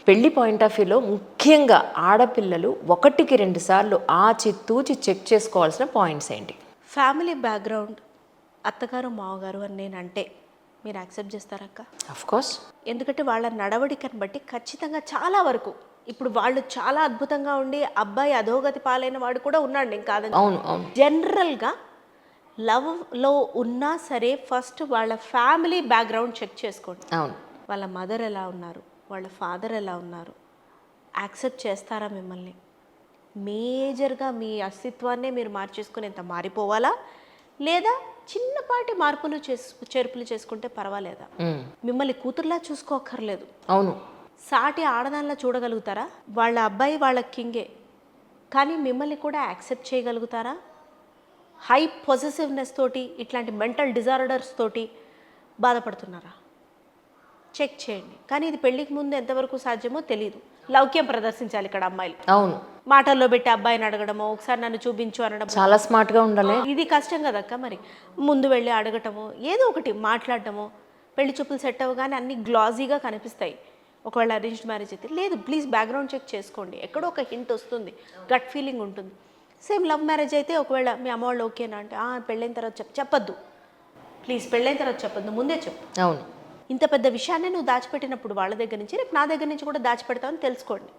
పెళ్లి point of వ్యూలో ముఖ్యంగా ఆడపిల్లలు 1-2 సార్లు ఆచితూచి చెక్ చేసుకోవాల్సిన పాయింట్స్ ఏంటి? ఫ్యామిలీ బ్యాక్గ్రౌండ్, అత్తగారు మామగారు అని నేనంటే మీరు యాక్సెప్ట్ చేస్తారక్క? Of course. ఎందుకంటే వాళ్ళ నడవడికని బట్టి ఖచ్చితంగా చాలా వరకు ఇప్పుడు వాళ్ళు చాలా అద్భుతంగా ఉండి అబ్బాయి అధోగతి పాలైన వాడు కూడా ఉన్నాడు, నేను కాదని. అవును అవును. జనరల్గా లవ్లో ఉన్నా సరే ఫస్ట్ వాళ్ళ ఫ్యామిలీ బ్యాక్గ్రౌండ్ చెక్ చేసుకోండి. అవును. వాళ్ళ మదర్ ఎలా ఉన్నారు, వాళ్ళ ఫాదర్ ఎలా ఉన్నారు, యాక్సెప్ట్ చేస్తారా మిమ్మల్ని? మేజర్గా మీ అస్తిత్వాన్నే మీరు మార్చేసుకుని ఎంత మారిపోవాలా, లేదా చిన్నపాటి మార్పులు చేర్పులు చేసుకుంటే పర్వాలేదా? మిమ్మల్ని కూతుర్లా చూసుకోక్కర్లేదు. అవును. సాటి ఆడదానిలా చూడగలుగుతారా? వాళ్ళ అబ్బాయి వాళ్ళ కింగే, కానీ మిమ్మల్ని కూడా యాక్సెప్ట్ చేయగలుగుతారా? హై పొజెసివ్నెస్ తోటి ఇట్లాంటి మెంటల్ డిజార్డర్స్ తోటి బాధపడుతున్నారా? చెక్ చేయండి. కానీ ఇది పెళ్ళికి ముందు ఎంతవరకు సాధ్యమో తెలియదు. లౌక్యం ప్రదర్శించాలి ఇక్కడ అమ్మాయిలు. అవును. మాటల్లో పెట్టి అబ్బాయిని అడగడమో, ఒకసారి నన్ను చూపించు అనడం చాలా స్మార్ట్గా ఉండాలి. ఇది కష్టం కదక్క. మరి ముందు వెళ్ళి అడగటమో, ఏదో ఒకటి మాట్లాడటమో, పెళ్లి చూపులు సెట్ అవ్వగానే అన్ని గ్లాజీగా కనిపిస్తాయి. ఒకవేళ అరేంజ్డ్ మ్యారేజ్ అయితే లేదు, ప్లీజ్ బ్యాక్గ్రౌండ్ చెక్ చేసుకోండి. ఎక్కడో ఒక హింట్ వస్తుంది, గట్ ఫీలింగ్ ఉంటుంది. సేమ్ లవ్ మ్యారేజ్ అయితే ఒకవేళ మీ అమ్మ వాళ్ళు ఓకేనా అంటే పెళ్ళైన తర్వాత చెప్పొద్దు, ప్లీజ్ పెళ్ళైన తర్వాత చెప్పొద్దు, ముందే చెప్పు. అవును. ఇంత పెద్ద విషయాన్ని నువ్వు దాచిపెట్టినప్పుడు వాళ్ళ దగ్గర నుంచి రేపు నా దగ్గర నుంచి కూడా దాచిపెడతావని తెలుసుకోండి.